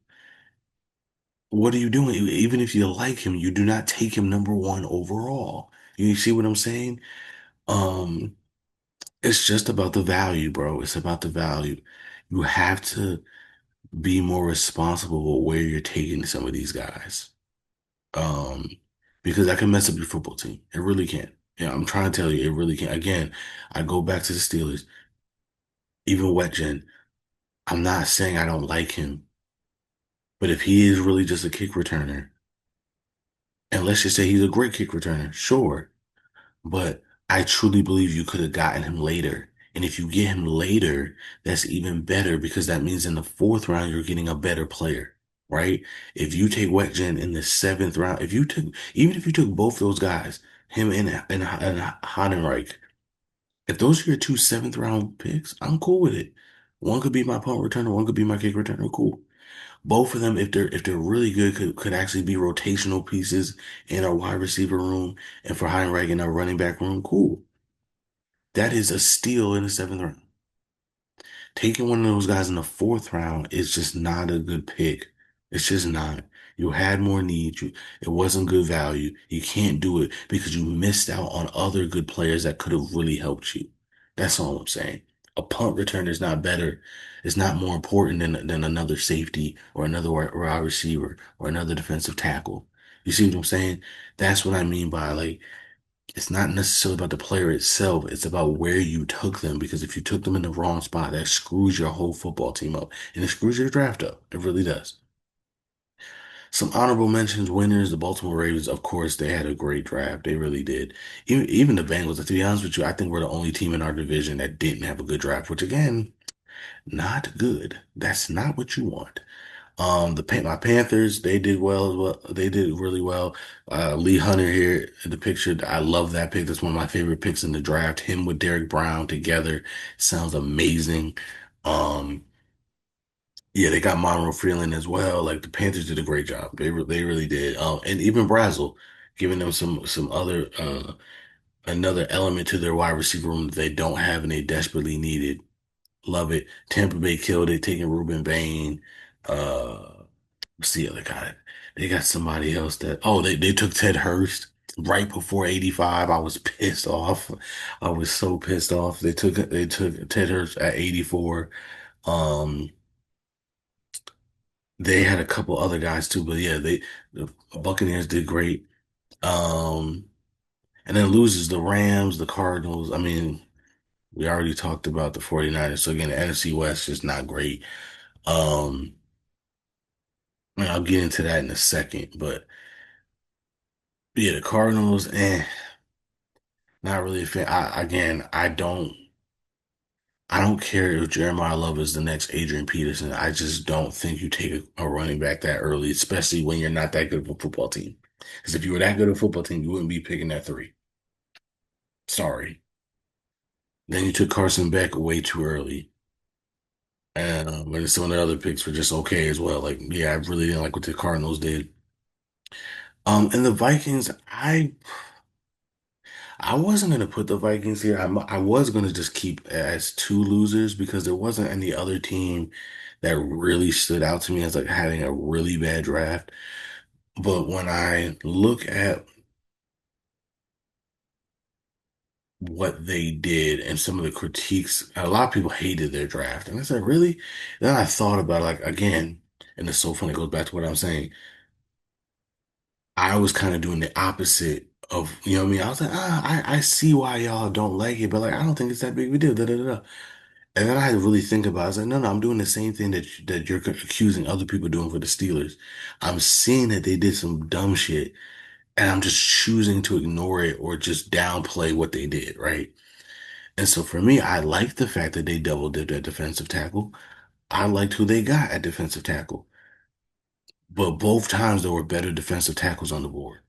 What are you doing? Even if you like him, you do not take him number one overall. You see what I'm saying? Um, it's just about the value, bro. It's about the value. You have to be more responsible with where you're taking some of these guys. Um, because that can mess up your football team. It really can. Yeah, I'm trying to tell you, it really can. Again, I go back to the Steelers, even Wetjen. I'm not saying I don't like him, but if he is really just a kick returner, and let's just say he's a great kick returner, sure. But I truly believe you could have gotten him later. And if you get him later, that's even better because that means in the fourth round, you're getting a better player, right? If you take Wetjen in the seventh round, if you took, even if you took both those guys, him and Heidenreich, if those are your two seventh round picks, I'm cool with it. One could be my punt returner, one could be my kick returner, cool. Both of them, if they're really good, could actually be rotational pieces in our wide receiver room and for Heinrich in our running back room. Cool. That is a steal in the seventh round. Taking one of those guys in the fourth round is just not a good pick. It's just not. You had more needs. It wasn't good value. You can't do it because you missed out on other good players that could have really helped you. That's all I'm saying. A punt return is not better. It's not more important than another safety or another wide receiver or another defensive tackle. You see what I'm saying? That's what I mean by like it's not necessarily about the player itself. It's about where you took them. Because if you took them in the wrong spot, that screws your whole football team up. And it screws your draft up. It really does. Some honorable mentions, winners, the Baltimore Ravens, of course, they had a great draft. They really did. Even the Bengals, to be honest with you, I think we're the only team in our division that didn't have a good draft, which again, not good. That's not what you want. My Panthers, they did well as well. They did really well. Lee Hunter here in the picture. I love that pick. That's one of my favorite picks in the draft. Him with Derek Brown together sounds amazing. Um, yeah, they got Monroe Freeland as well. Like the Panthers did a great job. They really did. And even Brazel, giving them some other another element to their wide receiver room that they don't have and they desperately needed. Love it. Tampa Bay killed it, taking Ruben Bain. What's the other guy? They got somebody else that, oh, they took Ted Hurst right before 85. I was pissed off. I was so pissed off. They took Ted Hurst at 84. Um, they had a couple other guys too, but yeah, the Buccaneers did great. Um, and then loses the Rams, the Cardinals. I mean, we already talked about the 49ers. So again, the NFC West is not great. Um, and I'll get into that in a second, but yeah, the Cardinals, not really a fan. I don't care if Jeremiah Love is the next Adrian Peterson. I just don't think you take a running back that early, especially when you're not that good of a football team. Because if you were that good of a football team, you wouldn't be picking that three. Sorry. Then you took Carson Beck way too early. And when some of the other picks were just okay as well. Like, yeah, I really didn't like what the Cardinals did. And the Vikings, I wasn't gonna put the Vikings here. I was gonna just keep as two losers because there wasn't any other team that really stood out to me as like having a really bad draft. But when I look at what they did and some of the critiques, a lot of people hated their draft. And I said, really? Then I thought about it, like again, and it's so funny, it goes back to what I'm saying. I was kind of doing the opposite of, you know what I mean? I was like, I see why y'all don't like it, but like I don't think it's that big of a deal. Da, da, da, da. And then I had to really think about it. I was like, no, no, I'm doing the same thing that you're accusing other people doing for the Steelers. I'm seeing that they did some dumb shit, and I'm just choosing to ignore it or just downplay what they did, right? And so for me, I like the fact that they double dipped at defensive tackle. I liked who they got at defensive tackle. But both times there were better defensive tackles on the board.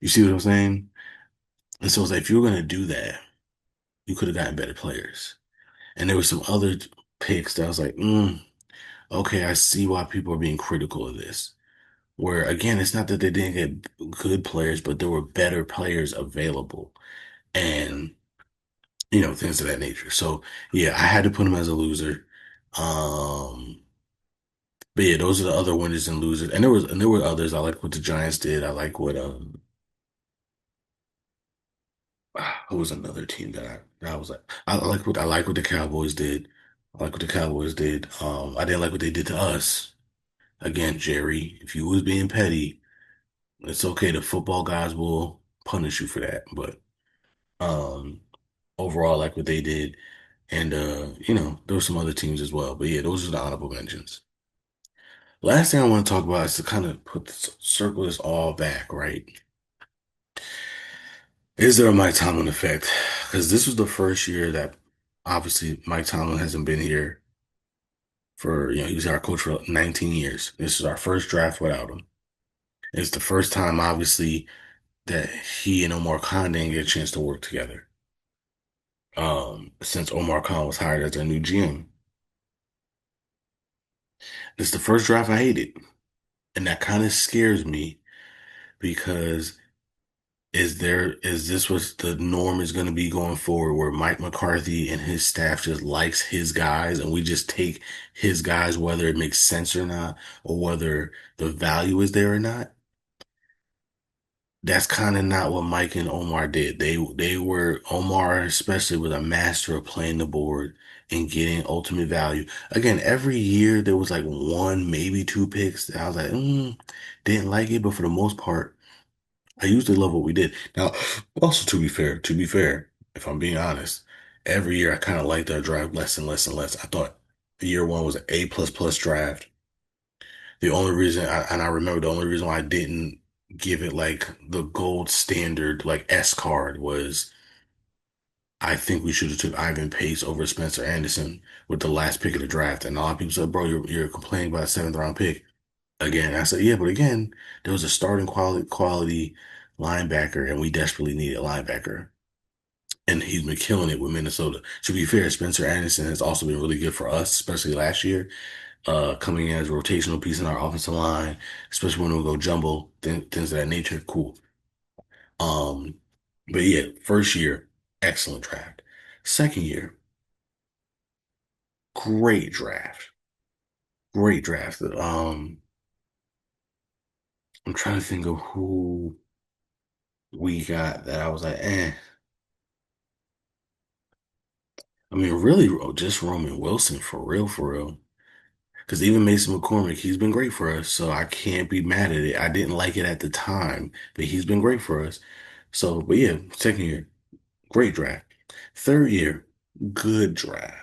You see what I'm saying? And so it's like, if you're going to do that, You could have gotten better players. And there were some other picks that I was like, okay, I see why people are being critical of this. Where again, it's not that they didn't get good players, but there were better players available and things of that nature. So yeah, I had to put him as a loser. Um, but yeah, those are the other winners and losers. And there were others. I like what the Giants did. I like what who was another team that I was like I like what the Cowboys did. I like what the Cowboys did. I didn't like what they did to us. Again, Jerry, if you was being petty, it's okay. The football guys will punish you for that. But um overall, I like what they did. And there were some other teams as well. But yeah, those are the honorable mentions. Last thing I want to talk about is to kind of circle this all back, right? Is there a Mike Tomlin effect? Because this was the first year that obviously Mike Tomlin hasn't been here for, he was our coach for 19 years. This is our first draft without him. It's the first time, obviously, that he and Omar Khan didn't get a chance to work together. Since Omar Khan was hired as our new GM. It's the first draft I hated. And that kind of scares me because is this what the norm is going to be going forward, where Mike McCarthy and his staff just likes his guys and we just take his guys whether it makes sense or not, or whether the value is there or not? That's kind of not what Mike and Omar did. They were Omar especially was a master of playing the board and getting ultimate value. Again, every year there was like one, maybe two picks that I was like, didn't like it, but for the most part. I usually love what we did. Now, also to be fair, if I'm being honest, every year I kind of liked our draft less and less and less. I thought year one was an A plus plus draft. The only reason and I remember the only reason why I didn't give it like the gold standard, like S card was I think we should have took Ivan Pace over Spencer Anderson with the last pick of the draft. And a lot of people said, bro, you're complaining about a seventh round pick. Again, I said, yeah, but again, there was a starting quality linebacker, and we desperately needed a linebacker. And he's been killing it with Minnesota. To be fair, Spencer Anderson has also been really good for us, especially last year, coming in as a rotational piece in our offensive line, especially when we go jumbo, things of that nature. Cool. Um, but yeah, first year, excellent draft. Second year, great draft. Great draft. I'm trying to think of who we got that I was like, eh. I mean, really, just Roman Wilson for real, for real. Because even Mason McCormick, he's been great for us, so I can't be mad at it. I didn't like it at the time, but he's been great for us. So, but yeah, second year, great draft. Third year, good draft.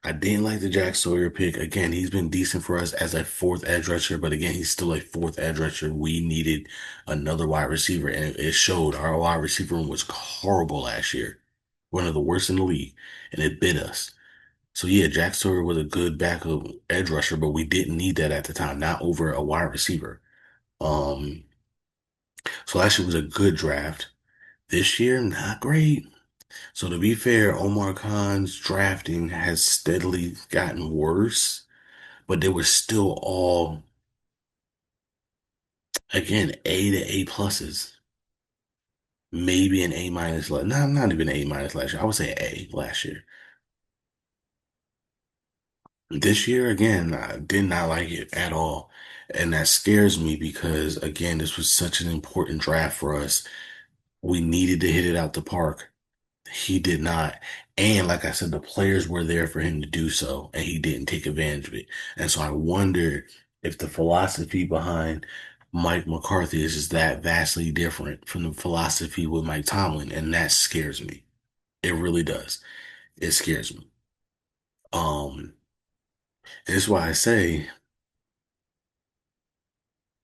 I didn't like the Jack Sawyer pick. Again, he's been decent for us as a fourth edge rusher, but again, he's still a fourth edge rusher. We needed another wide receiver, and it showed. Our wide receiver room was horrible last year, one of the worst in the league, and it bit us. So yeah, Jack Sawyer was a good backup edge rusher, but we didn't need that at the time, not over a wide receiver. Um, so last year was a good draft. This year, not great. So to be fair, Omar Khan's drafting has steadily gotten worse, but they were still all, again, A to A pluses. Maybe an A minus. No, not even A minus last year. I would say A last year. This year, again, I did not like it at all. And that scares me because, again, this was such an important draft for us. We needed to hit it out the park. He did not. And like I said, the players were there for him to do so, and he didn't take advantage of it. And so I wonder if the philosophy behind Mike McCarthy is just that vastly different from the philosophy with Mike Tomlin. And that scares me. It really does. It scares me. Um, and it's why I say,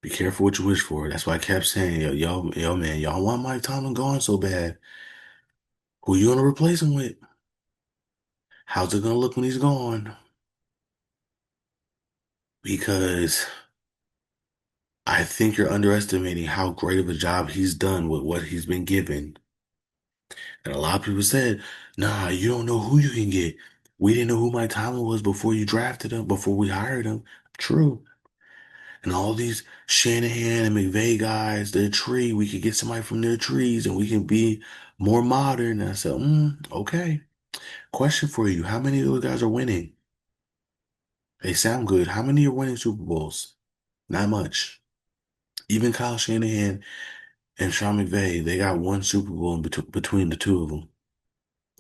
be careful what you wish for. That's why I kept saying, yo, man, y'all want Mike Tomlin gone so bad. Who you gonna replace him with? How's it gonna look when he's gone? Because I think you're underestimating how great of a job he's done with what he's been given. And a lot of people said, nah, you don't know who you can get. We didn't know who Mike Tomlin was before you drafted him, before we hired him. True. And all these Shanahan and McVay guys, their tree, we could get somebody from their trees and we can be more modern. And I said, okay. Question for you. How many of those guys are winning? They sound good. How many are winning Super Bowls? Not much. Even Kyle Shanahan and Sean McVay, they got one Super Bowl in between the two of them.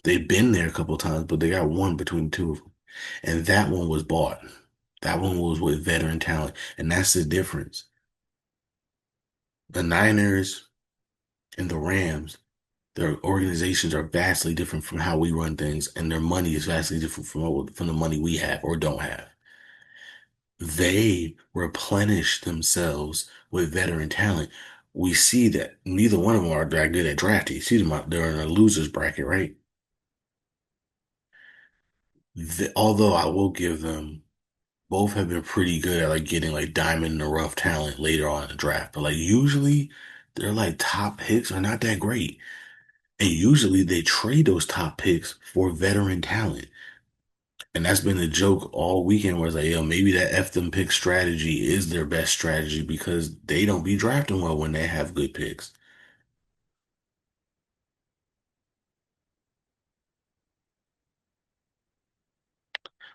They've been there a couple times, but they got one between the two of them. And that one was bought. That one was with veteran talent. And that's the difference. The Niners and the Rams, their organizations are vastly different from how we run things, and their money is vastly different from the money we have or don't have. They replenish themselves with veteran talent. We see that neither one of them are that good at drafting. You see them out there in a losers bracket, right? Although I will give them both have been pretty good at like getting like diamond in the rough talent later on in the draft. But like usually their like top picks are not that great. And usually they trade those top picks for veteran talent. And that's been the joke all weekend where it's like, yo, maybe that F them pick strategy is their best strategy because they don't be drafting well when they have good picks.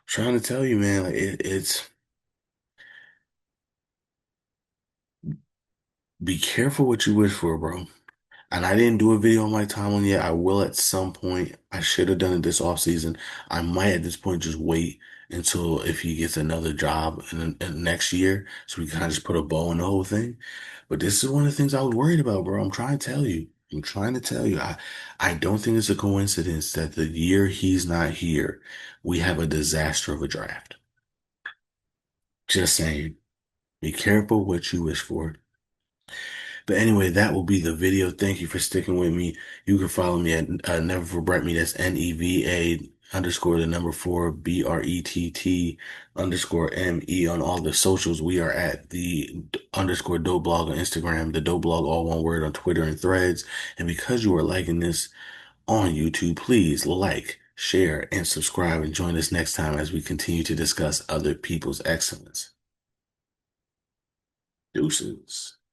Trying to tell you, man, like it's be careful what you wish for, bro. And I didn't do a video on Mike Tomlin yet. I will at some point. I should have done it this offseason. I might at this point just wait until if he gets another job in next year so we can kind of just put a bow on the whole thing. But this is one of the things I was worried about, bro. I'm trying to tell you. I'm trying to tell you. I don't think it's a coincidence that the year he's not here, we have a disaster of a draft. Just saying. Be careful what you wish for. But anyway, that will be the video. Thank you for sticking with me. You can follow me at Never Forget Me. That's NEVA underscore the number four BRETT underscore ME on all the socials. We are at the underscore dope blog on Instagram, the dope blog, all one word on Twitter and Threads. And because you are liking this on YouTube, please like, share, and subscribe and join us next time as we continue to discuss other people's excellence. Deuces.